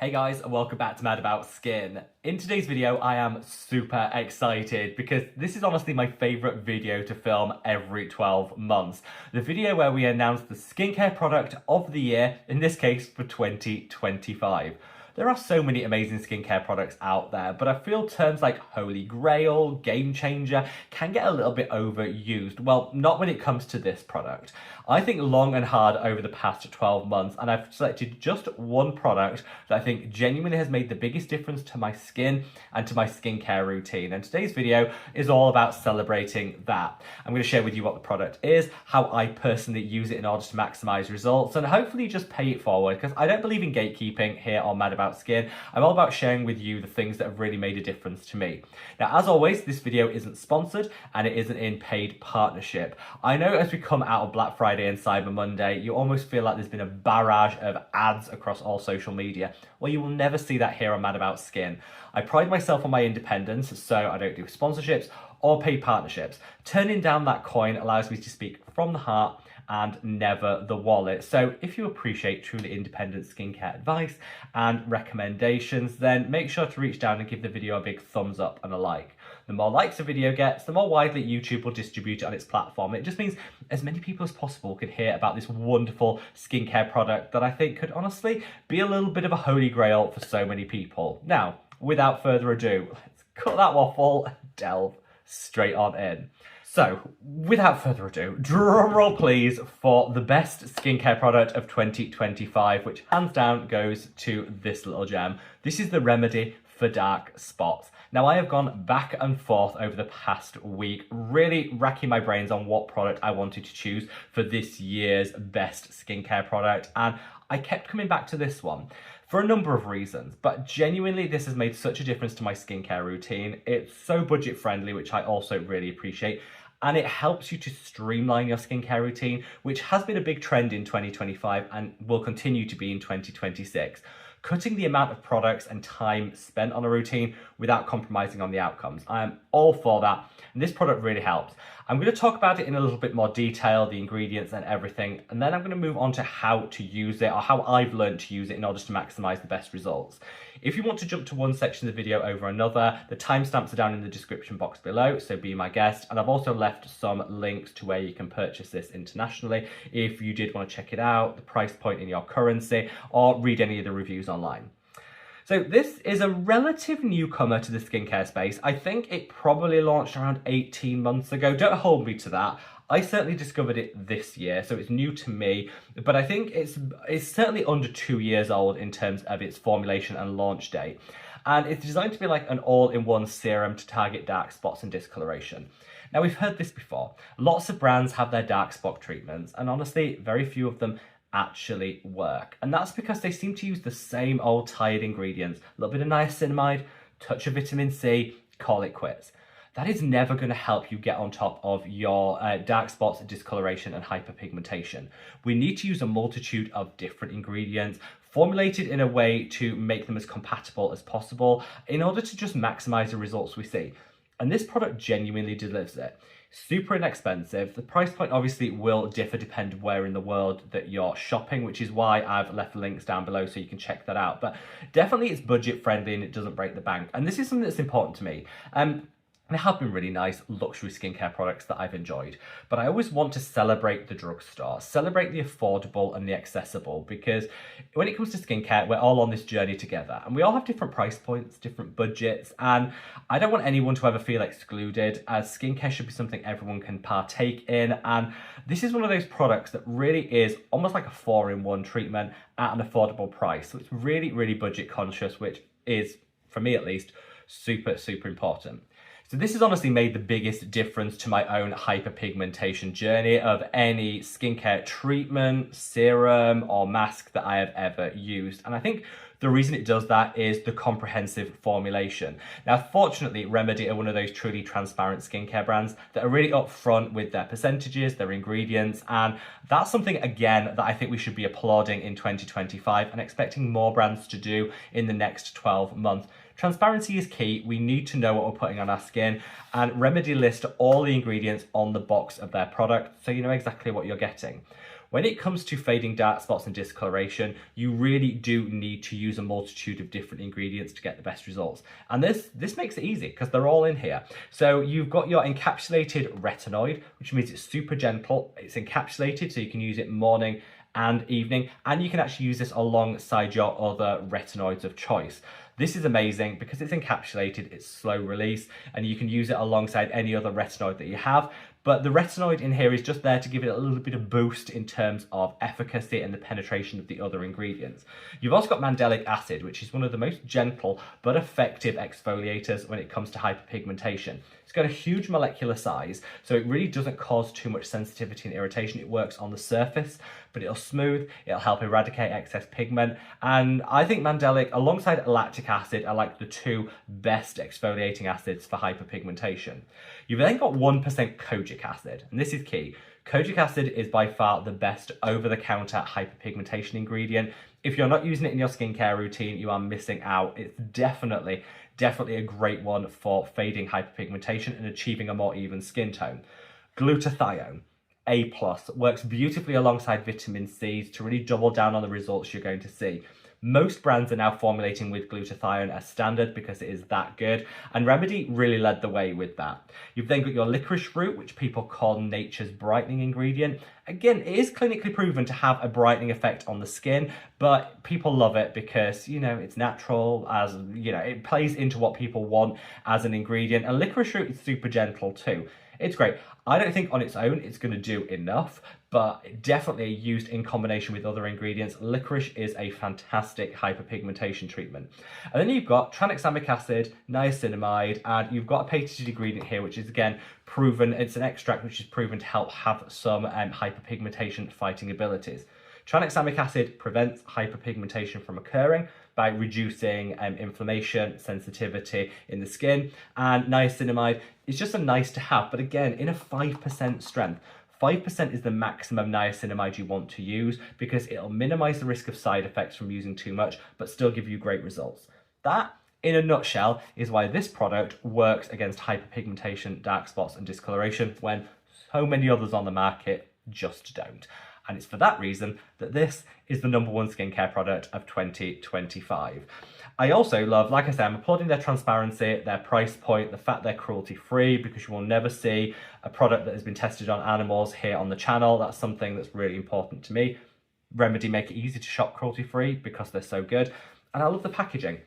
Hey guys, and welcome back to Mad About Skin. In today's video, I am super excited because this is honestly my favourite video to film every 12 months. The video where we announce the skincare product of the year, in this case for 2025. There are so many amazing skincare products out there, but I feel terms like Holy Grail, Game Changer can get a little bit overused. Well, not when it comes to this product. I think long and hard over the past 12 months, and I've selected just one product that I think genuinely has made the biggest difference to my skin and to my skincare routine. And today's video is all about celebrating that. I'm going to share with you what the product is, how I personally use it in order to maximize results, and hopefully just pay it forward, because I don't believe in gatekeeping here on Mad About Skin. I'm all about sharing with you the things that have really made a difference to me. Now, as always, this video isn't sponsored and it isn't in paid partnership. I know as we come out of Black Friday and Cyber Monday, you almost feel like there's been a barrage of ads across all social media. Well, you will never see that here on Mad About Skin. I pride myself on my independence, so I don't do sponsorships or paid partnerships. Turning down that coin allows me to speak from the heart and never the wallet. So if you appreciate truly independent skincare advice and recommendations, then make sure to reach down and give the video a big thumbs up and a like. The more likes a video gets, the more widely YouTube will distribute it on its platform. It just means as many people as possible can hear about this wonderful skincare product that I think could honestly be a little bit of a holy grail for so many people. Now, without further ado, let's cut that waffle and delve straight on in. So, without further ado, drum roll please for the best skincare product of 2025, which hands down goes to this little gem. This is the remedy for dark spots. Now, I have gone back and forth over the past week, really racking my brains on what product I wanted to choose for this year's best skincare product, and I kept coming back to this one for a number of reasons, but genuinely this has made such a difference to my skincare routine. It's so budget friendly, which I also really appreciate, and it helps you to streamline your skincare routine, which has been a big trend in 2025 and will continue to be in 2026. Cutting the amount of products and time spent on a routine without compromising on the outcomes. I am all for that, and this product really helps. I'm going to talk about it in a little bit more detail, the ingredients and everything, and then I'm going to move on to how to use it, or how I've learned to use it in order to maximize the best results. If you want to jump to one section of the video over another, the timestamps are down in the description box below, so be my guest. And I've also left some links to where you can purchase this internationally if you did want to check it out, the price point in your currency, or read any of the reviews online. So this is a relative newcomer to the skincare space. I think it probably launched around 18 months ago. Don't hold me to that. I certainly discovered it this year, so it's new to me, but I think it's certainly under 2 years old in terms of its formulation and launch date. And it's designed to be like an all-in-one serum to target dark spots and discoloration. Now, we've heard this before. Lots of brands have their dark spot treatments, and honestly, very few of them actually work. And that's because they seem to use the same old tired ingredients, a little bit of niacinamide, touch of vitamin C, call it quits. That is never going to help you get on top of your dark spots, discoloration and hyperpigmentation. We need to use a multitude of different ingredients formulated in a way to make them as compatible as possible in order to just maximize the results we see. And this product genuinely delivers it. Super inexpensive. The price point obviously will differ depending where in the world that you're shopping, which is why I've left the links down below so you can check that out. But definitely it's budget friendly and it doesn't break the bank. And this is something that's important to me. There have been really nice luxury skincare products that I've enjoyed, but I always want to celebrate the drugstore, celebrate the affordable and the accessible, because when it comes to skincare, we're all on this journey together and we all have different price points, different budgets, and I don't want anyone to ever feel excluded, as skincare should be something everyone can partake in. And this is one of those products that really is almost like a 4-in-1 treatment at an affordable price. So it's really, really budget conscious, which is, for me at least, super, super important. So this has honestly made the biggest difference to my own hyperpigmentation journey of any skincare treatment, serum or mask that I have ever used. And I think the reason it does that is the comprehensive formulation. Now, fortunately, Remedy are one of those truly transparent skincare brands that are really upfront with their percentages, their ingredients, and that's something, again, that I think we should be applauding in 2025 and expecting more brands to do in the next 12 months. Transparency is key. We need to know what we're putting on our skin, and Remedy list all the ingredients on the box of their product so you know exactly what you're getting. When it comes to fading dark spots and discoloration, you really do need to use a multitude of different ingredients to get the best results. And this makes it easy because they're all in here. So you've got your encapsulated retinoid, which means it's super gentle. It's encapsulated, so you can use it morning and evening, and you can actually use this alongside your other retinoids of choice. This is amazing because it's encapsulated, it's slow release, and you can use it alongside any other retinoid that you have. But the retinoid in here is just there to give it a little bit of boost in terms of efficacy and the penetration of the other ingredients. You've also got mandelic acid, which is one of the most gentle but effective exfoliators when it comes to hyperpigmentation. It's got a huge molecular size, so it really doesn't cause too much sensitivity and irritation. It works on the surface, but it'll smooth, it'll help eradicate excess pigment. And I think mandelic alongside lactic acid are like the two best exfoliating acids for hyperpigmentation. You've then got 1% kojic acid, and this is key. Kojic acid is by far the best over-the-counter hyperpigmentation ingredient. If you're not using it in your skincare routine, you are missing out. It's definitely a great one for fading hyperpigmentation and achieving a more even skin tone. Glutathione, A+, works beautifully alongside vitamin C to really double down on the results you're going to see. Most brands are now formulating with glutathione as standard because it is that good, and Remedy really led the way with that. You've then got your licorice root, which people call nature's brightening ingredient. Again, it is clinically proven to have a brightening effect on the skin, but people love it because, you know, it's natural, as, you know, it plays into what people want as an ingredient, and licorice root is super gentle too. It's great. I don't think on its own it's going to do enough, but definitely used in combination with other ingredients, licorice is a fantastic hyperpigmentation treatment. And then you've got tranexamic acid, niacinamide, and you've got a patented ingredient here, which is again proven, it's an extract which is proven to help have some hyperpigmentation fighting abilities. Tranexamic acid prevents hyperpigmentation from occurring by reducing inflammation, sensitivity in the skin, and niacinamide is just a nice to have, but again, in a 5% strength. 5% is the maximum niacinamide you want to use because it'll minimize the risk of side effects from using too much, but still give you great results. That, in a nutshell, is why this product works against hyperpigmentation, dark spots, and discoloration when so many others on the market just don't. And it's for that reason that this is the #1 skincare product of 2025. I also love, like I said, I'm applauding their transparency, their price point, the fact they're cruelty-free, because you will never see a product that has been tested on animals here on the channel. That's something that's really important to me. Remedy make it easy to shop cruelty-free because they're so good. And I love the packaging.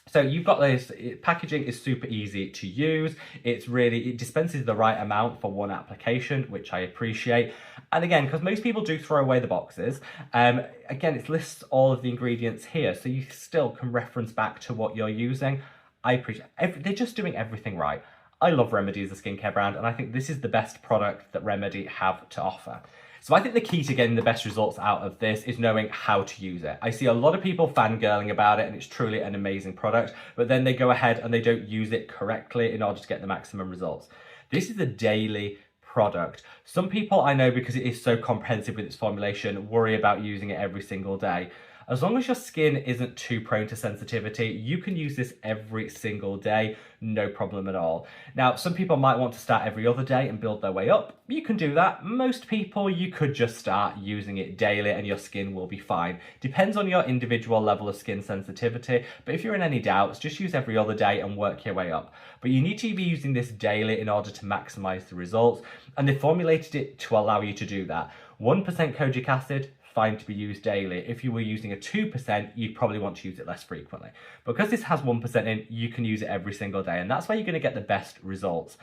So you've got this, packaging is super easy to use. It dispenses the right amount for one application, which I appreciate. And again, because most people do throw away the boxes, again, it lists all of the ingredients here, so you still can reference back to what you're using. I appreciate they're just doing everything right. I love Remedy as a skincare brand, and I think this is the best product that Remedy have to offer. So I think the key to getting the best results out of this is knowing how to use it. I see a lot of people fangirling about it and it's truly an amazing product, but then they go ahead and they don't use it correctly in order to get the maximum results. This is a daily product. Some people I know, because it is so comprehensive with its formulation, worry about using it every single day. As long as your skin isn't too prone to sensitivity, you can use this every single day, no problem at all. Now, some people might want to start every other day and build their way up. You can do that. Most people, you could just start using it daily and your skin will be fine. Depends on your individual level of skin sensitivity, but if you're in any doubts, just use every other day and work your way up. But you need to be using this daily in order to maximize the results, and they formulated it to allow you to do that. 1% kojic acid, fine to be used daily. If you were using a 2%, you'd probably want to use it less frequently. Because this has 1% in, you can use it every single day, and that's where you're going to get the best results.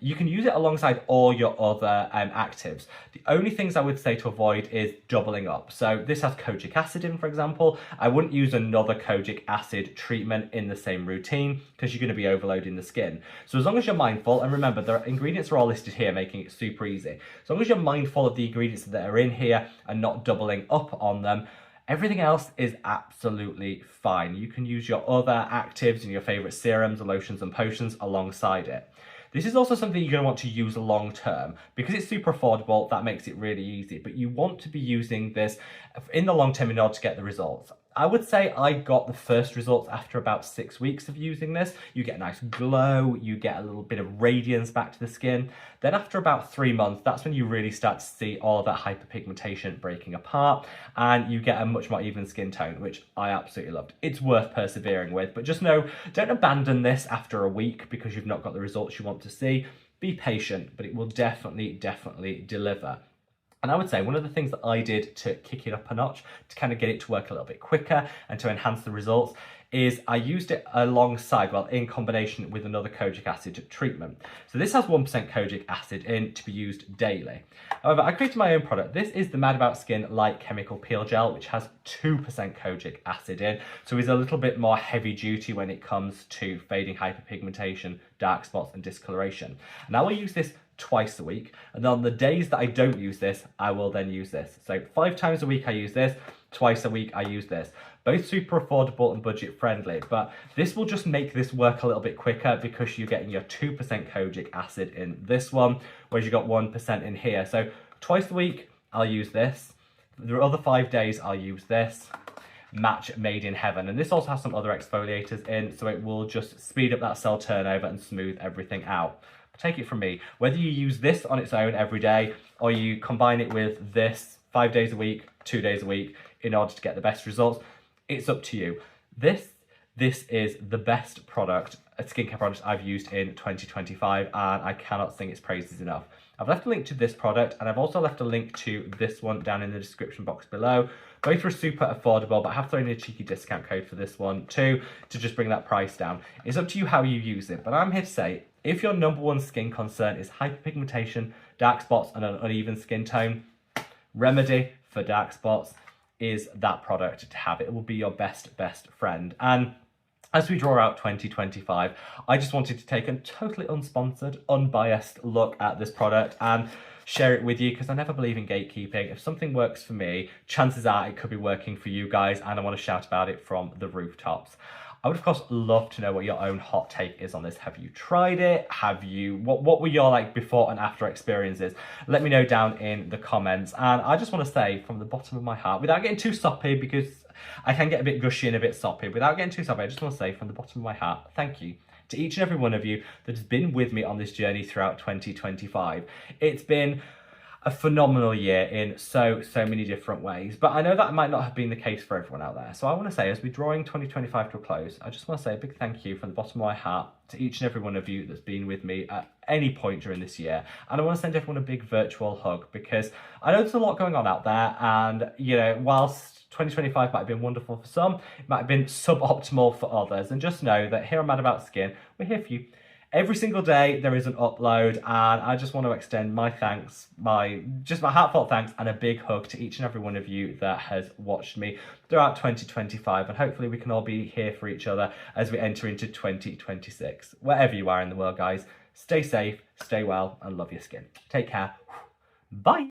You can use it alongside all your other actives. The only things I would say to avoid is doubling up. So this has kojic acid in, for example. I wouldn't use another kojic acid treatment in the same routine because you're going to be overloading the skin. So as long as you're mindful, and remember, the ingredients are all listed here, making it super easy. As long as you're mindful of the ingredients that are in here and not doubling up on them, everything else is absolutely fine. You can use your other actives and your favorite serums, lotions, and potions alongside it. This is also something you're going to want to use long term. Because it's super affordable, that makes it really easy. But you want to be using this in the long term in order to get the results. I would say I got the first results after about 6 weeks of using this. You get a nice glow, you get a little bit of radiance back to the skin. Then after about 3 months, that's when you really start to see all of that hyperpigmentation breaking apart, and you get a much more even skin tone, which I absolutely loved. It's worth persevering with, but just know, don't abandon this after a week because you've not got the results you want to see. Be patient, but it will definitely deliver. And I would say one of the things that I did to kick it up a notch, to kind of get it to work a little bit quicker and to enhance the results, is I used it alongside, well, in combination with another kojic acid treatment. So this has 1% kojic acid in to be used daily. However, I created my own product. This is the Mad About Skin Light Chemical Peel Gel, which has 2% kojic acid in. So it's a little bit more heavy duty when it comes to fading hyperpigmentation, dark spots and discoloration. And I will use this twice a week, and on the days that I don't use this, I will then use this. So 5 times a week I use this, twice a week I use this. Both super affordable and budget friendly, but this will just make this work a little bit quicker because you're getting your 2% kojic acid in this one, whereas you got 1% in here. So twice a week I'll use this. The other 5 days I'll use this. Match made in heaven. And this also has some other exfoliators in, so it will just speed up that cell turnover and smooth everything out. Take it from me, whether you use this on its own every day or you combine it with this 5 days a week, 2 days a week in order to get the best results, it's up to you. This is the best product, a skincare product I've used in 2025, and I cannot sing its praises enough. I've left a link to this product, and I've also left a link to this one down in the description box below. Both are super affordable, but I have thrown in a cheeky discount code for this one too, to just bring that price down. It's up to you how you use it, but I'm here to say, if your #1 skin concern is hyperpigmentation, dark spots and an uneven skin tone, Remedy for dark spots is that product to have. It will be your best friend. And as we draw out 2025, I just wanted to take a totally unsponsored, unbiased look at this product and share it with you, because I never believe in gatekeeping. If something works for me, chances are it could be working for you guys, and I want to shout about it from the rooftops. I would of course love to know what your own hot take is on this. Have you tried it? What were your like before and after experiences? Let me know down in the comments. And I just want to say from the bottom of my heart, without getting too soppy, because I can get a bit gushy and a bit soppy, without getting too soppy, I just want to say from the bottom of my heart, thank you to each and every one of you that has been with me on this journey throughout 2025. It's been a phenomenal year in so many different ways, but I know that might not have been the case for everyone out there. So I want to say, as we're drawing 2025 to a close, I just want to say a big thank you from the bottom of my heart to each and every one of you that's been with me at any point during this year. And I want to send everyone a big virtual hug, because I know there's a lot going on out there, and you know, whilst 2025 might have been wonderful for some, it might have been suboptimal for others. And just know that here on Mad About Skin, we're here for you. Every single day there is an upload, and I just want to extend my thanks, my heartfelt thanks and a big hug to each and every one of you that has watched me throughout 2025, and hopefully we can all be here for each other as we enter into 2026. Wherever you are in the world, guys, stay safe, stay well, and love your skin. Take care. Bye.